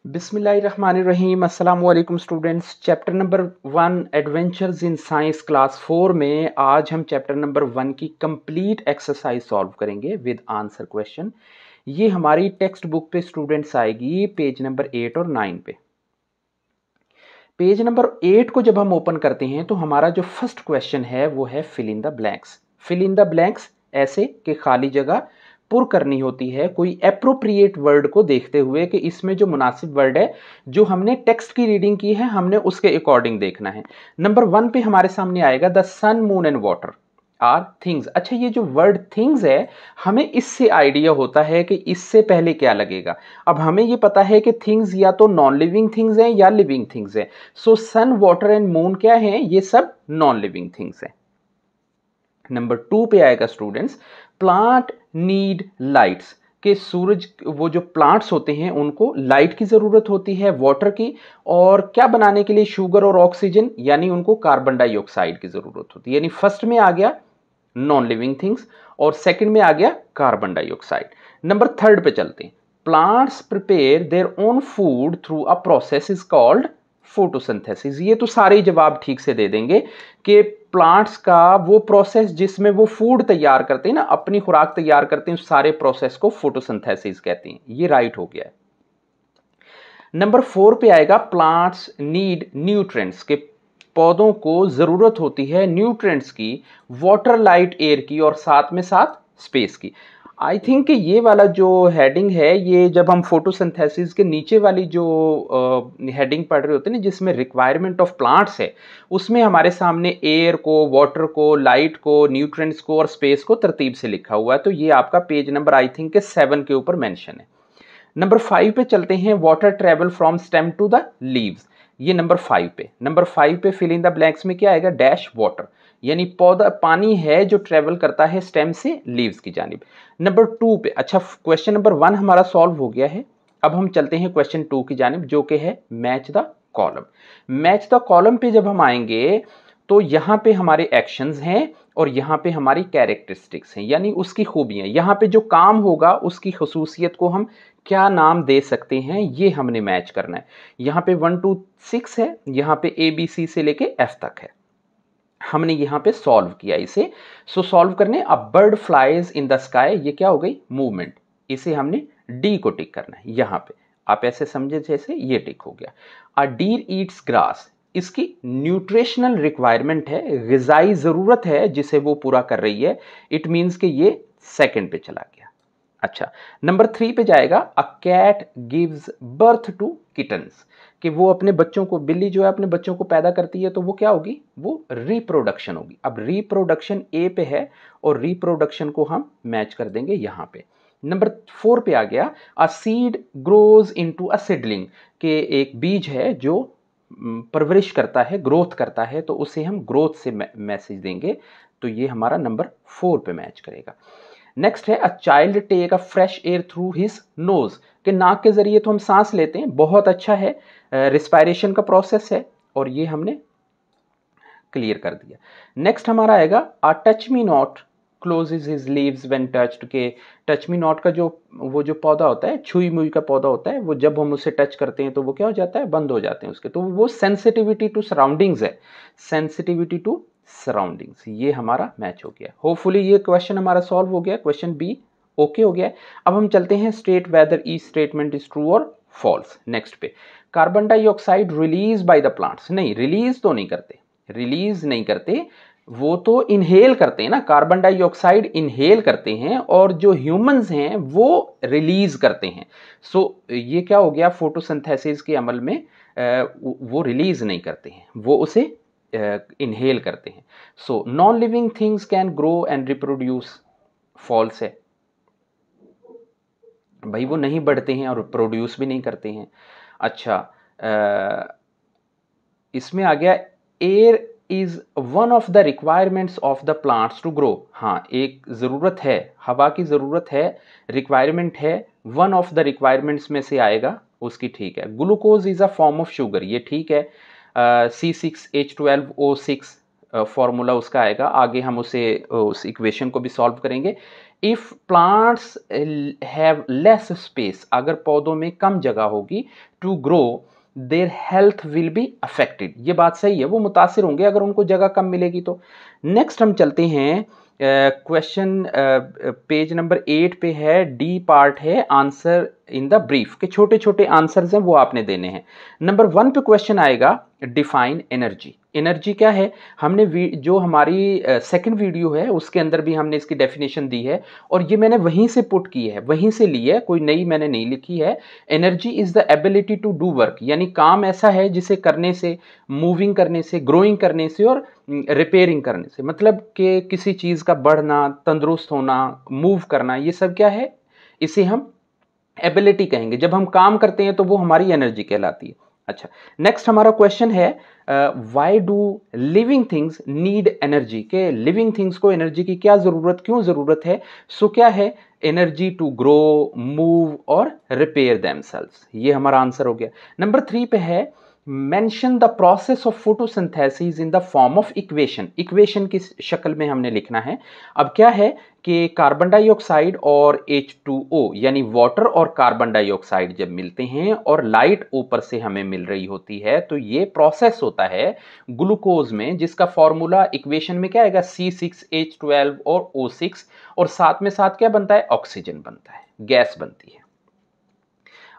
बिस्मिल्लाहिर्रहमानिर्रहीम। अस्सलाम वालेकुम students. Chapter number 1 adventures in science class 4 में आज हम चैप्टर नंबर 1 की कंप्लीट एक्सरसाइज सॉल्व करेंगे विद आंसर क्वेश्चन। ये हमारी टेक्स्ट बुक पे स्टूडेंट्स आएगी पेज नंबर 8 और 9 पे। पेज नंबर 8 को जब हम ओपन करते हैं तो हमारा जो फर्स्ट क्वेश्चन है वो है fill in the blanks. Fill in the blanks ऐसे कि खाली जगह पुर करनी होती है कोई एप्रोप्रिएट वर्ड को देखते हुए कि इसमें जो मुनासिब वर्ड है जो हमने टेक्स्ट की रीडिंग की है हमने उसके अकॉर्डिंग देखना है। नंबर 1 पे हमारे सामने आएगा the sun moon and water are things. अच्छा, ये जो वर्ड थिंग्स है हमें इससे आइडिया होता है कि इससे पहले क्या लगेगा। अब हमें ये पता है कि थिंग्स या तो नॉन लिविंग थिंग्स हैं या लिविंग थिंग्स हैं। सो सन वाटर एंड मून क्या है, ये सब नॉन लिविंग थिंग्स हैं। नंबर 2 पे आएगा स्टूडेंट्स प्लांट नीड लाइट्स के सूरज, वो जो प्लांट्स होते हैं उनको लाइट की जरूरत होती है, वाटर की, और क्या बनाने के लिए, शुगर और ऑक्सीजन, यानी उनको कार्बन डाइऑक्साइड की जरूरत होती है। यानी फर्स्ट में आ गया नॉन लिविंग थिंग्स और सेकंड में आ गया कार्बन डाइऑक्साइड। नंबर 3 पे चलते हैं। Plants prepare their own food through a process is called photosynthesis. ये तो सारे जवाब ठीक से दे देंगे कि प्लांट्स का वो प्रोसेस जिसमें वो फूड तैयार करते हैं ना, अपनी खुराक तैयार करते हैं, उस सारे प्रोसेस को फोटोसिंथेसिस कहते हैं। ये राइट हो गया है। नंबर 4 पे आएगा प्लांट्स नीड न्यूट्रिएंट्स के पौधों को जरूरत होती है न्यूट्रिएंट्स की, वाटर, लाइट, एयर की, और साथ में साथ स्पेस की। आई थिंक कि ये वाला जो हेडिंग है, ये जब हम फोटोसिंथेसिस के नीचे वाली जो हेडिंग पढ़ रहे होते हैं ना जिसमें रिक्वायरमेंट ऑफ प्लांट्स है, उसमें हमारे सामने एयर को, वाटर को, लाइट को, न्यूट्रिएंट्स को और स्पेस को तरतीब से लिखा हुआ है। तो ये आपका पेज नंबर आई थिंक के 7 के ऊपर मेंशन है। नंबर 5 पे चलते हैं। Water travel from stem to the leaves. ये नंबर 5 पे। नंबर 5 पे फिल इन द ब्लैंक्स में क्या आएगा, डैश वाटर, यानी पौधा पानी है जो ट्रेवल करता है स्टेम से लीव्स की जानिब। नंबर 2 पे, अच्छा क्वेश्चन नंबर 1 हमारा सॉल्व हो गया है। अब हम चलते हैं क्वेश्चन 2 की जानिब जो कि है match the column. Match the column पे जब हम आएंगे तो यहां पे हमारे एक्शंस हैं और यहां पे हमारी कैरेक्टरिस्टिक्स हैं, यानी उसकी खूबियां। यहां पे जो काम होगा उसकी खसूसियत को हम क्या नाम दे सकते हैं, ये हमने मैच करना है। यहां पे 1 2 6 है, यहां पे ABC से लेके F तक है। हमने यहां पे सॉल्व किया इसे। सो सॉल्व करने, a bird flies in the sky, ये क्या हो गई, मूवमेंट। इसे हमने डी को टिक करना है यहां पे। आप ऐसे समझे जैसे ये टिक हो गया। अ डीर ईट्स ग्रास, इसकी न्यूट्रिशनल रिक्वायरमेंट है, ग़िज़ाई जरूरत है जिसे वो पूरा कर रही है। इट मींस कि ये सेकंड पे चला गया। अच्छा, नंबर 3 पे जाएगा। A cat gives birth to kittens, कि वो अपने बच्चों को, बिल्ली जो है अपने बच्चों को पैदा करती है, तो वो क्या होगी, वो रिप्रोडक्शन होगी। अब रिप्रोडक्शन ए पे है और रिप्रोडक्शन को हम मैच कर देंगे यहां पे। नंबर 4 पे आ गया। A seed grows into a seedling, के एक बीज है जो परवरिश करता है, ग्रोथ करता है, तो उसे हम ग्रोथ से मैसेज देंगे। तो ये हमारा नंबर 4 पे मैच करेगा। नेक्स्ट है। A child take a fresh air through his nose, के नाक के जरिए तो हम सांस लेते हैं, बहुत अच्छा है, रिस्पायरेशन का प्रोसेस है, और ये हमने क्लियर कर दिया। नेक्स्ट हमारा आएगा। A touch me not closes his leaves when touched, के टच मी नॉट का जो वो जो पौधा होता है, छुई मुई का पौधा होता है, वो जब हम उसे टच करते हैं तो वो क्या हो जाता है, बंद हो जाते हैं उसके। तो वो सेंसिटिविटी टू सराउंडिंग्स है, सेंसिटिविटी टू सराउंडिंग्स। ये हमारा मैच हो गया। होपफुली ये क्वेश्चन हमारा सॉल्व हो गया। क्वेश्चन बी ओके हो गया। अब हम चलते हैं state whether each statement is true और फॉल्स। नेक्स्ट पे, carbon dioxide release by the plants, नहीं रिलीज तो नहीं करते, रिलीज नहीं करते, वो तो इनहेल करते हैं ना, कार्बन डाइऑक्साइड इनहेल करते हैं, और जो ह्यूमंस हैं वो रिलीज करते हैं। सो ये क्या हो गया, फोटोसिंथेसिस के अमल में वो रिलीज नहीं करते हैं, वो उसे इनहेल करते हैं। So non living things can grow and reproduce, false है भाई, वो नहीं बढ़ते हैं और प्रोड्यूस भी नहीं करते हैं। अच्छा, इसमें आ गया। Air is one of the requirements of the plants to grow, हाँ एक ज़रूरत है, हवा की ज़रूरत है, रिक्वायरमेंट है, वन ऑफ द रिक्वायरमेंट्स में से आएगा उसकी, ठीक है। Glucose is a form of sugar, ये ठीक है। C6H12O6 फॉर्मूला उसका आएगा, आगे हम उसे उस इक्वेशन को भी सॉल्व करेंगे। If plants have less space, अगर पौधों में कम जगह होगी, to grow their health will be affected. ये बात सही है, वो मुतासिर होंगे अगर उनको जगह कम मिलेगी तो। नेक्स्ट हम चलते हैं क्वेश्चन पेज नंबर 8 पे है, डी पार्ट है, आंसर इन द ब्रीफ के छोटे छोटे आंसर्स हैं वो आपने देने हैं। नंबर 1 पे क्वेश्चन आएगा डिफाइन एनर्जी। एनर्जी क्या है, हमने जो हमारी सेकंड वीडियो है उसके अंदर भी हमने इसकी डेफिनेशन दी है और ये मैंने वहीं से पुट की है, वहीं से ली है, कोई नई मैंने नहीं लिखी है। Energy is the ability to do work, यानी काम ऐसा है जिसे करने से, मूविंग करने से, ग्रोइंग करने से और रिपेयरिंग करने से, मतलब कि किसी चीज का बढ़ना, तंदुरुस्त होना, मूव करना, ये सब क्या है, इसे हम एबिलिटी कहेंगे। जब हम काम करते हैं तो वो हमारी एनर्जी कहलाती है। अच्छा, नेक्स्ट हमारा क्वेश्चन है why do living things need energy, के लिविंग थिंग्स को एनर्जी की क्या जरूरत, क्यों जरूरत है। सो क्या है, एनर्जी टू ग्रो, मूव और रिपेयर देमसेल्व्स। ये हमारा आंसर हो गया। नंबर 3 पे है mention the process of photosynthesis in the form of equation. Equation की शक्ल में हमने लिखना है। अब क्या है कि कार्बन डाइऑक्साइड और H2O यानी वाटर और कार्बन डाइऑक्साइड जब मिलते हैं और लाइट ऊपर से हमें मिल रही होती है तो ये प्रोसेस होता है ग्लूकोज में, जिसका फॉर्मूला इक्वेशन में क्या आएगा, C6H12 और O6, और साथ में साथ क्या बनता है, ऑक्सीजन बनता है, गैस बनती है।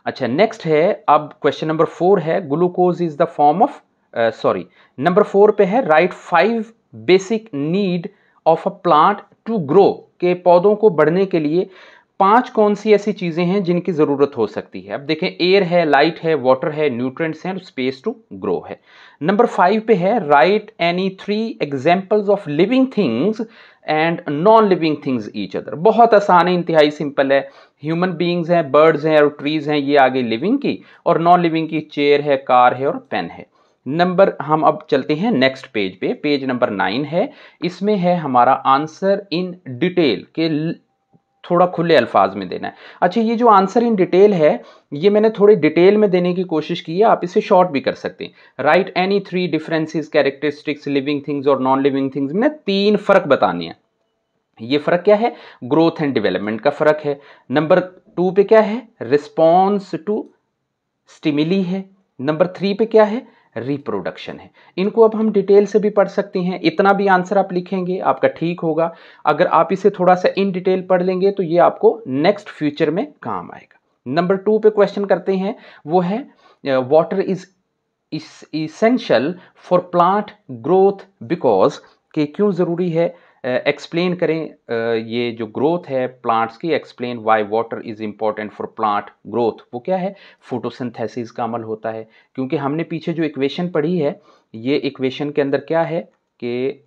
अच्छा, नेक्स्ट है, अब क्वेश्चन नंबर 4 है, glucose is the form of, sorry, number 4 पे है right 5 basic need of a plant to grow, के पौधों को बढ़ने के लिए 5 कौन सी ऐसी चीजें हैं जिनकी जरूरत हो सकती है। अब देखें, एयर है, लाइट है, वाटर है, न्यूट्रिएंट्स हैं और स्पेस टू ग्रो है। नंबर 5 पे है right any 3 examples of living things and non living things each other. बहुत आसान है, इंतहाई सिंपल है। ह्यूमन बींग्स हैं, बर्ड्स हैं और ट्रीज हैं, ये आगे लिविंग की, और नॉन लिविंग की चेयर है, कार है और पेन है। नंबर, हम अब चलते हैं नेक्स्ट पेज पे, पेज नंबर 9 है। इसमें है हमारा आंसर इन डिटेल के, थोड़ा खुले अल्फाज में देना है। अच्छा, ये जो आंसर इन डिटेल है ये मैंने थोड़ी डिटेल में देने की कोशिश की है, आप इसे शॉर्ट भी कर सकते हैं। Right any 3 differences characteristics living things और नॉन लिविंग थिंग्स में 3 फर्क बताने हैं। ये फर्क क्या है, ग्रोथ एंड डेवलपमेंट का फर्क है। नंबर 2 पे क्या है, रिस्पॉन्स टू स्टिमुली है। नंबर 3 पे क्या है, रिप्रोडक्शन है। इनको अब हम डिटेल से भी पढ़ सकते हैं, इतना भी आंसर आप लिखेंगे आपका ठीक होगा। अगर आप इसे थोड़ा सा इन डिटेल पढ़ लेंगे तो ये आपको नेक्स्ट फ्यूचर में काम आएगा। नंबर 2 पे क्वेश्चन करते हैं, वो है water is essential for plant growth because, कि क्यों जरूरी है, एक्सप्लेन करें ये जो ग्रोथ है प्लांट्स की, explain why water is important for plant growth. वो क्या है, फोटोसिंथेसिस का अमल होता है। क्योंकि हमने पीछे जो इक्वेशन पढ़ी है, ये इक्वेशन के अंदर क्या है कि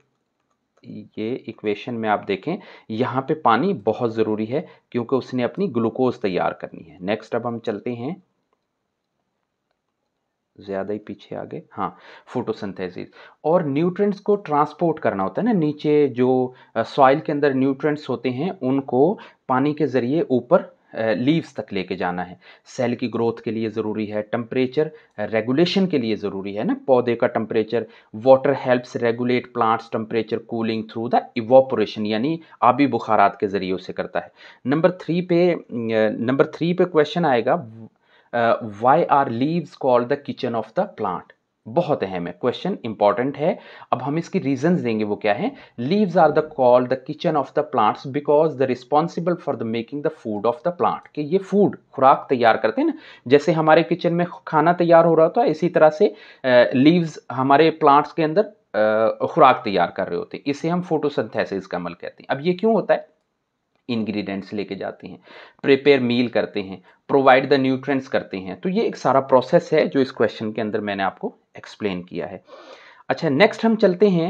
ये इक्वेशन में आप देखें यहाँ पे पानी बहुत ज़रूरी है क्योंकि उसने अपनी ग्लूकोज तैयार करनी है। नेक्स्ट अब हम चलते हैं, ज़्यादा ही पीछे आ गए, हाँ, फोटोसिंथेसिस और न्यूट्रिएंट्स को ट्रांसपोर्ट करना होता है ना, नीचे जो सॉइल के अंदर न्यूट्रिएंट्स होते हैं उनको पानी के ज़रिए ऊपर लीव्स तक लेके जाना है। सेल की ग्रोथ के लिए ज़रूरी है, टेम्परेचर रेगुलेशन के लिए ज़रूरी है ना, पौधे का temperature. Water helps regulate plants temperature cooling through the evaporation, यानी आबी बुखारात के ज़रिए उसे करता है। नंबर 3 पे क्वेश्चन आएगा, why are leaves called the kitchen of the plant. बहुत अहम है क्वेश्चन, इंपॉर्टेंट है। अब हम इसकी रीजंस देंगे, वो क्या है। Leaves are the called the kitchen of the plants because the responsible for the making the food of the plant, कि ये फूड, खुराक तैयार करते हैं ना, जैसे हमारे किचन में खाना तैयार हो रहा होता है, इसी तरह से लीव्स हमारे प्लांट्स के अंदर खुराक तैयार कर रहे होते हैं। इसे हम फोटोसिंथेसिस का अमल कहते हैं। अब ये क्यों होता है, इंग्रेडिएंट्स लेके जाते हैं, प्रिपेयर मील करते हैं, प्रोवाइड द न्यूट्रिएंट्स करते हैं। तो ये एक सारा प्रोसेस है जो इस क्वेश्चन के अंदर मैंने आपको एक्सप्लेन किया है। अच्छा, नेक्स्ट हम चलते हैं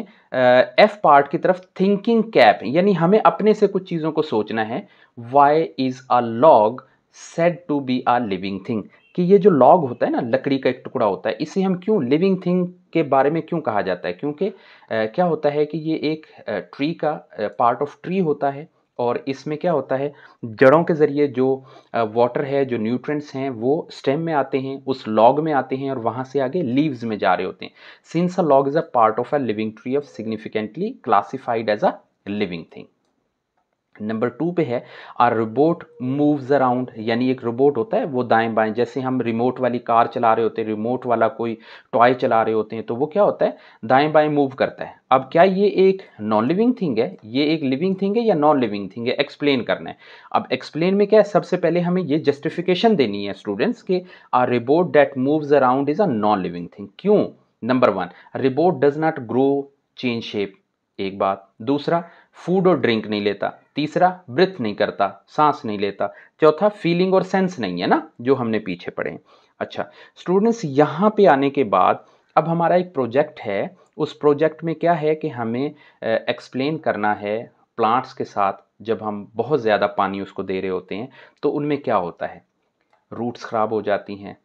एफ पार्ट की तरफ, थिंकिंग कैप, यानी हमें अपने से कुछ चीज़ों को सोचना है। Why is a log said to be a living thing, कि ये जो लॉग होता है ना, लकड़ी का एक टुकड़ा होता है, इसे हम क्यों लिविंग थिंग के बारे में क्यों कहा जाता है, क्योंकि क्या होता है कि ये एक ट्री का पार्ट ऑफ ट्री होता है और इसमें क्या होता है, जड़ों के ज़रिए जो वाटर है, जो न्यूट्रिएंट्स हैं वो स्टेम में आते हैं, उस लॉग में आते हैं और वहाँ से आगे लीव्स में जा रहे होते हैं। Since a log is a part of a living tree of significantly classified as a living thing. Number 2 पे है आ रोबोट मूव्स अराउंड, यानी एक रोबोट होता है वो दाएं बाएं, जैसे हम रिमोट वाली कार चला रहे होते हैं, रिमोट वाला कोई टॉय चला रहे होते हैं, तो वो क्या होता है दाएं बाएं मूव करता है। अब क्या ये एक नॉन लिविंग थिंग है, ये एक लिविंग थिंग है या नॉन लिविंग थिंग है, एक्सप्लेन करना है। अब एक्सप्लेन में क्या है, सबसे पहले हमें ये जस्टिफिकेशन देनी है स्टूडेंट्स के a robot that moves around is a non living thing. क्यों? Number 1, robot does not grow change shape, एक बात। दूसरा, फूड और ड्रिंक नहीं लेता। तीसरा, ब्रिथ नहीं करता, सांस नहीं लेता। चौथा, फीलिंग और सेंस नहीं है ना, जो हमने पीछे पढ़े हैं। अच्छा स्टूडेंट्स, यहाँ पे आने के बाद अब हमारा एक प्रोजेक्ट है। उस प्रोजेक्ट में क्या है कि हमें एक्सप्लेन करना है प्लांट्स के साथ, जब हम बहुत ज़्यादा पानी उसको दे रहे होते हैं तो उनमें क्या होता है, रूट्स ख़राब हो जाती हैं,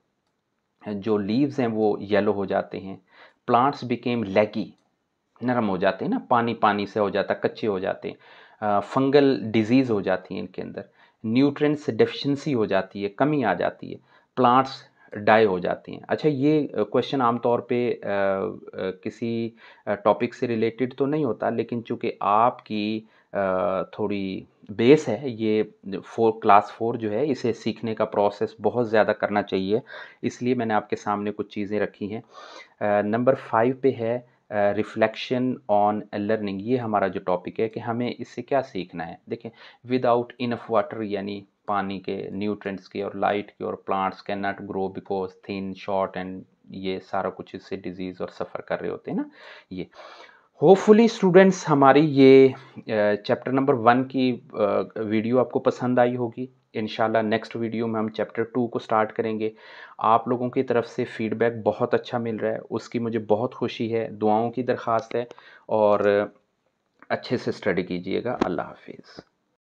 जो लीव्स हैं वो येलो हो जाते हैं, प्लांट्स बिकेम लेगी, नरम हो जाते हैं ना, पानी पानी से हो जाता है, कच्चे हो जाते हैं, फंगल डिजीज़ हो जाती है इनके अंदर, न्यूट्रिएंट्स डेफिशिएंसी हो जाती है, कमी आ जाती है, प्लांट्स डाई हो जाती हैं। अच्छा ये क्वेश्चन आमतौर पे किसी टॉपिक से रिलेटेड तो नहीं होता, लेकिन चूँकि आपकी थोड़ी बेस है, ये क्लास 4 जो है इसे सीखने का प्रोसेस बहुत ज़्यादा करना चाहिए, इसलिए मैंने आपके सामने कुछ चीज़ें रखी हैं। नंबर 5 पे है रिफ्लेक्शन ऑन लर्निंग, ये हमारा जो टॉपिक है कि हमें इससे क्या सीखना है। देखें, विदाउट इनफ वाटर, यानी पानी के, न्यूट्रिएंट्स के और लाइट के, और plants can not grow because thin short and ये सारा कुछ इससे डिजीज़ और सफ़र कर रहे होते हैं ना। ये होपफुली स्टूडेंट्स हमारी ये चैप्टर नंबर 1 की वीडियो आपको पसंद आई होगी। इंशाल्लाह नेक्स्ट वीडियो में हम चैप्टर 2 को स्टार्ट करेंगे। आप लोगों की तरफ से फीडबैक बहुत अच्छा मिल रहा है, उसकी मुझे बहुत खुशी है, दुआओं की दरख्वास्त है, और अच्छे से स्टडी कीजिएगा। अल्लाह हाफिज़।